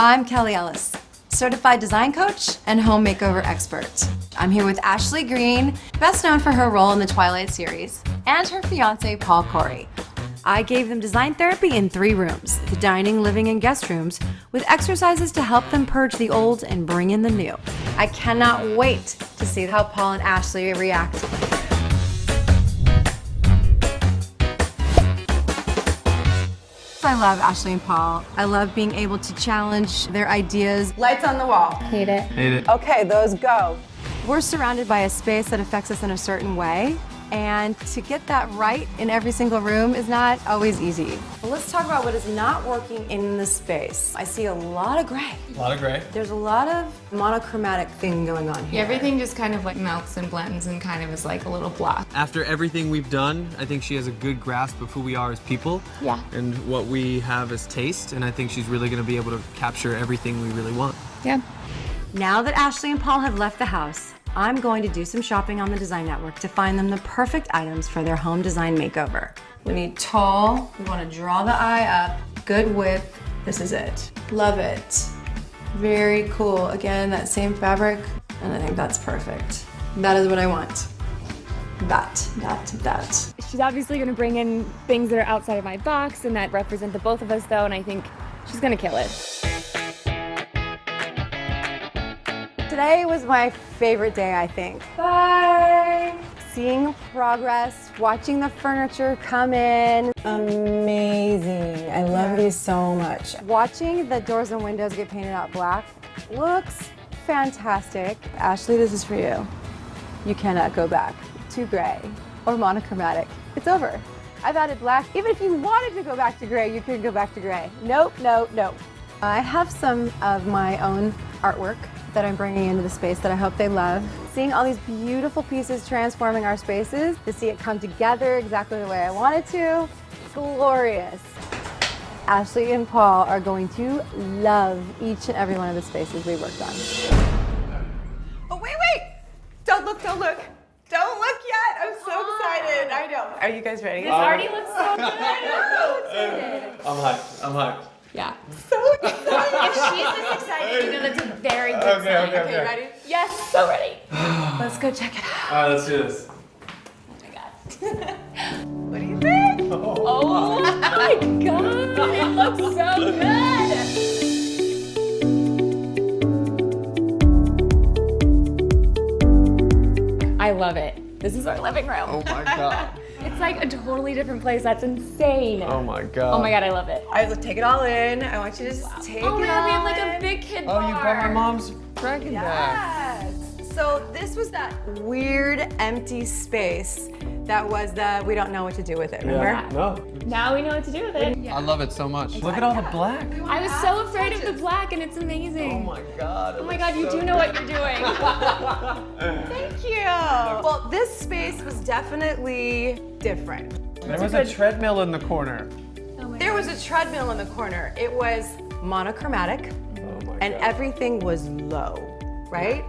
I'm Kelli Ellis, certified design coach and home makeover expert. I'm here with Ashley Greene, best known for her role in the Twilight series, and her fiance, Paul Corey. I gave them design therapy in 3 rooms, the dining, living, and guest rooms, with exercises to help them purge the old and bring in the new. I cannot wait to see how Paul and Ashley react. I love Ashley and Paul. I love being able to challenge their ideas. Lights on the wall. Hate it. Hate it. Okay, those go. We're surrounded by a space that affects us in a certain way, and to get that right in every single room is not always easy. Well, let's talk about what is not working in the space. I see a lot of gray. A lot of gray. There's a lot of monochromatic thing going on here. Yeah, everything just kind of like melts and blends and kind of is like a little block. After everything we've done, I think she has a good grasp of who we are as people. Yeah. And what we have as taste, and I think she's really gonna be able to capture everything we really want. Yeah. Now that Ashley and Paul have left the house, I'm going to do some shopping on the Design Network to find them the perfect items for their home design makeover. We need tall, we want to draw the eye up, good width. This is it. Love it. Very cool. Again, that same fabric, and I think that's perfect. That is what I want. That. She's obviously going to bring in things that are outside of my box and that represent the both of us though, and I think she's going to kill it. Today was my favorite day, I think. Bye! Seeing progress, watching the furniture come in. Amazing. I love these so much. Watching the doors and windows get painted out black looks fantastic. Ashley, this is for you. You cannot go back to gray or monochromatic. It's over. I've added black. Even if you wanted to go back to gray, you couldn't go back to gray. Nope, nope, nope. I have some of my own artwork that I'm bringing into the space that I hope they love. Seeing all these beautiful pieces transforming our spaces, to see it come together exactly the way I want it to, glorious. Ashley and Paul are going to love each and every one of the spaces we worked on. Oh, wait! Don't look. Don't look yet. I'm so excited. I know. Are you guys ready? This already looks so good. I'm so excited. I'm hyped. Yeah. So excited. If she's this excited, you know that's a very good sign. Okay, you ready? Yes, so ready. Let's go check it out. All right, let's do this. Oh my god. What do you think? Oh my god, it looks so good. I love it. This is our living room. Oh my god. It's like a totally different place. That's insane. Oh my god. Oh my god, I love it. I take it all in. I want you to just take Oh my it god, we all have like in. a big kid Oh, bar. you brought my mom's dragon bag. Yes. So this was that weird empty space that was the we don't know what to do with it, remember? No. Now we know what to do with it. I love it so much. Look at all the black. I was so afraid of the black and it's amazing. Oh my god. Oh my god, you do know what you're doing. Thank you. Well, this space was definitely different. There was a treadmill in the corner. There was a treadmill in the corner. It was monochromatic Oh my and god. everything was low, right?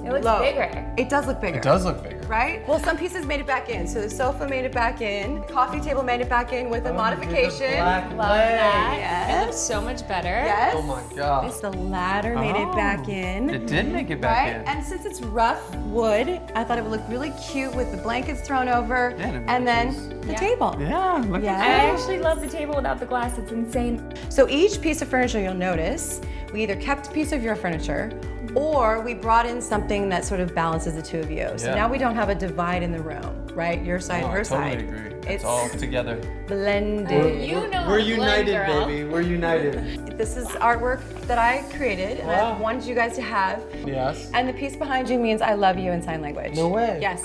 It looks Low. bigger. It does look bigger. It does look bigger. Right? Well, some pieces made it back in. So the sofa made it back in. Coffee table made it back in with a modification. Black Love leg. that. Yes. It looks so much better. Yes. Oh my god. The ladder made it back in. It did make it back Right? in. And since it's rough wood, I thought it would look really cute with the blankets thrown over Yeah, it and matches. then the Yeah. table. Yeah, look Yeah. at I that. actually love the table without the glass. It's insane. So each piece of furniture you'll notice, we either kept a piece of your furniture or we brought in something that sort of balances the two of you. So Yeah. now we don't have a divide in the room, right? Your side, No, her I totally side. agree. It's It's all together. blended. You know We're how to blend, united, girl. baby. We're united. This is artwork that I created and I Wow. wanted you guys to have. Yes. And the piece behind you means I love you in sign language. No way. Yes.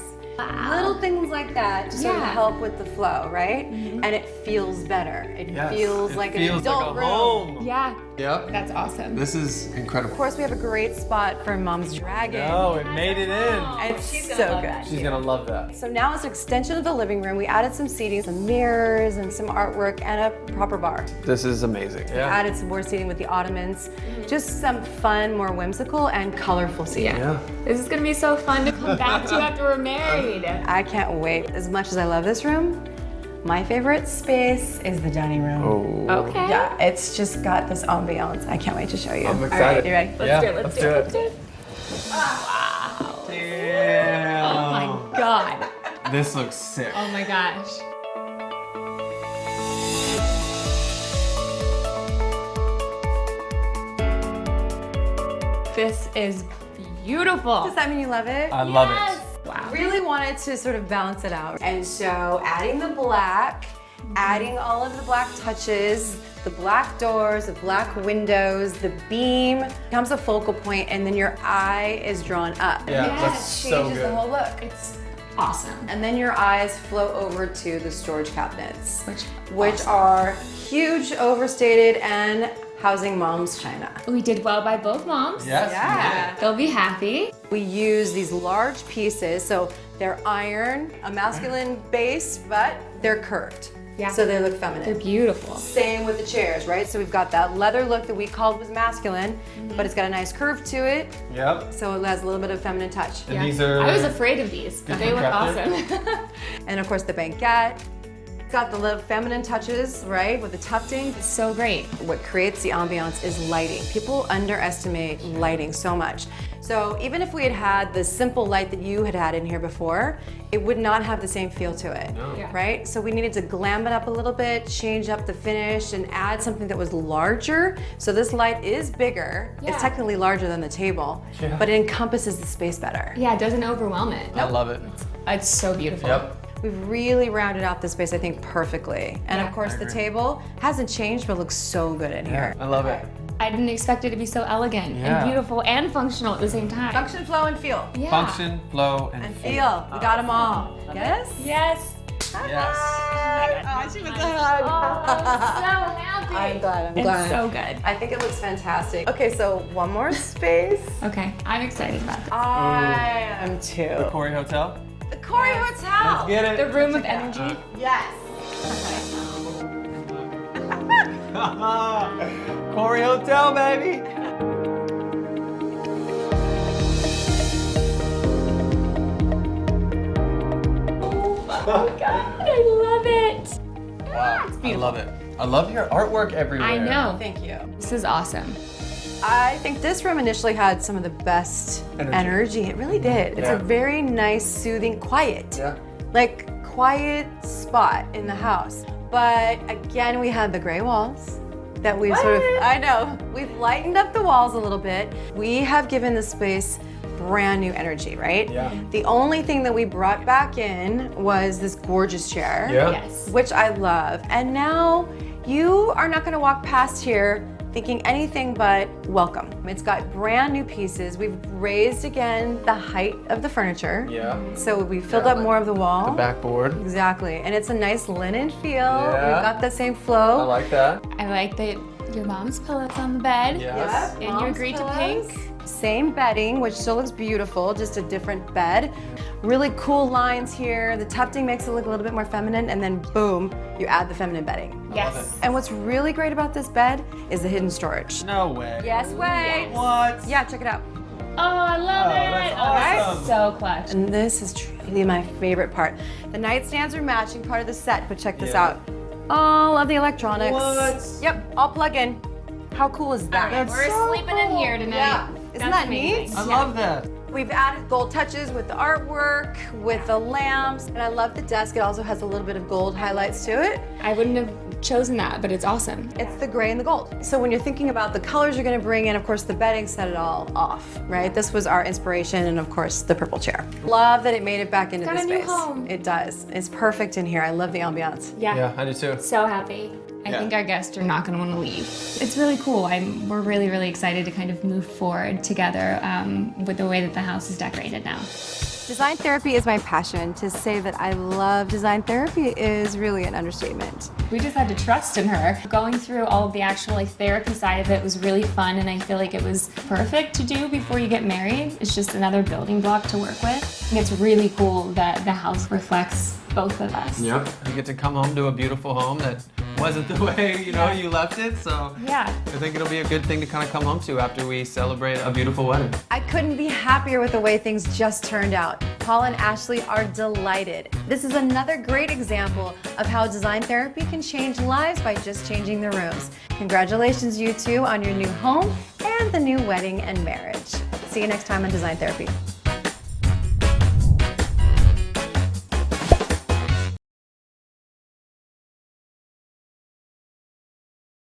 Little things like that to sort of Yeah. help with the flow, right? And it feels better. It Yes. feels It like feels an adult like a room. home. Yeah, Yep. that's awesome. This is incredible. Of course, we have a great spot for Mom's Dragon. Oh, it made it in. It's She's gonna so love good. that. She's gonna love that. So now it's an extension of the living room. We added some seating, some mirrors, and some artwork, and a proper bar. This is amazing. Yeah. Added some more seating with the ottomans. Just some fun, more whimsical, and colorful seating. Yeah. This is gonna be so fun to come back to after we're married. I can't wait. As much as I love this room, My favorite space is the dining room. Oh. Okay. Yeah, it's just got this ambiance. I can't wait to show you. I'm All excited. right, you ready? Let's do it. Damn. Oh my God. This looks sick. Oh my gosh. This is beautiful. Does that mean you love it? I love Yes. it. Wow. Really wanted to sort of balance it out. And so adding the black, adding all of the black touches, the black doors, the black windows, the beam becomes a focal point, and then your eye is drawn up. Yeah, Yes. that's so Changes good. the whole look. It's awesome. And then your eyes flow over to the storage cabinets, which awesome. are huge, overstated, and housing mom's china. We did well by both moms. Yes. Yeah. They'll be happy. We use these large pieces, so they're iron, a masculine base, but they're curved. Yeah. So they look They're feminine. beautiful. Same with the chairs, right? So we've got that leather look that we called was masculine, but it's got a nice curve to it, Yep. so it has a little bit of feminine touch. And these are. I was afraid of these, but they look awesome. And of course the banquette. It's got the little feminine touches, right, with the tufting. It's so great. What creates the ambiance is lighting. People underestimate lighting so much. So even if we had had the simple light that you had had in here before, it would not have the same feel to it, No. Yeah. right? So we needed to glam it up a little bit, change up the finish, and add something that was larger. So this light is bigger. Yeah. It's technically larger than the table, Yeah. but it encompasses the space better. Yeah, it doesn't overwhelm it. I love it. It's so beautiful. Yep. We've really rounded out the space, I think, perfectly. And Yeah. of course, I the agree. table hasn't changed, but looks so good in here. I love it. I didn't expect it to be so elegant Yeah. and beautiful and functional at the same time. Function, flow, and feel. Yeah. Function, flow, and And feel. We got them all. Yes? Yes. Yes. Oh, she wants a hug. Oh, so happy. I'm glad. I'm It's glad. so good. I think it looks fantastic. Okay, so one more space. Okay, I'm excited about this. I am too. The Corey Hotel. The Corey Hotel. Let's get it. The room of energy. Yes. Corey Hotel, baby. Oh God, I love it. Wow, I love it. I love your artwork everywhere. I know. Thank you. This is awesome. I think this room initially had some of the best energy. It really did. It's Yeah. a very nice, soothing, quiet. Yeah. Like quiet spot in the house. But again, we had the gray walls that we sort of, I know, we've lightened up the walls a little bit. We have given the space brand new energy, right? Yeah. The only thing that we brought back in was this gorgeous chair, Yeah. Yes. which I love. And now you are not gonna walk past here thinking anything but welcome. It's got brand new pieces. We've raised again the height of the furniture. Yeah. So we filled Yeah, up like more of the wall. The backboard. Exactly, and it's a nice linen feel. Yeah. We've got that same flow. I like that. I like that your mom's pillows on the bed. Yes. And you Mom's agreed to pillows. pink. Same bedding, which still looks beautiful, just a different bed. Really cool lines here. The tufting makes it look a little bit more feminine, and then boom, you add the feminine bedding. Yes. And what's really great about this bed is the hidden storage. No way. Yes, way. What? Yeah, check it out. Oh, I love Oh, it. that's Oh, awesome. so clutch. And this is truly my favorite part. The nightstands are matching part of the set, but check this Yeah. out. All of the electronics. What? Yep, all plug in. How cool is that? That's We're so sleeping in here tonight. Yeah. Isn't That's that neat? amazing. I Yeah. love that. We've added gold touches with the artwork, with the lamps, and I love the desk. It also has a little bit of gold highlights to it. I wouldn't have chosen that, but it's awesome. It's the gray and the gold. So when you're thinking about the colors you're gonna bring in, of course the bedding set it all off, right? This was our inspiration, and of course the purple chair. Love that it made it back into Got the a new space. home. It does. It's perfect in here. I love the ambiance. Yeah, I do too. So happy. I Yeah. think our guests are not going to want to leave. It's really cool. We're really, really excited to kind of move forward together with the way that the house is decorated now. Design therapy is my passion. To say that I love design therapy is really an understatement. We just had to trust in her. Going through all of the actual therapy side of it was really fun, and I feel like it was perfect to do before you get married. It's just another building block to work with. I think it's really cool that the house reflects both of us. Yep. You get to come home to a beautiful home that wasn't the way, you know, you left it. So Yeah. I think it'll be a good thing to kind of come home to after we celebrate a beautiful wedding. I couldn't be happier with the way things just turned out. Paul and Ashley are delighted. This is another great example of how design therapy can change lives by just changing the rooms. Congratulations, you two, on your new home and the new wedding and marriage. See you next time on Design Therapy.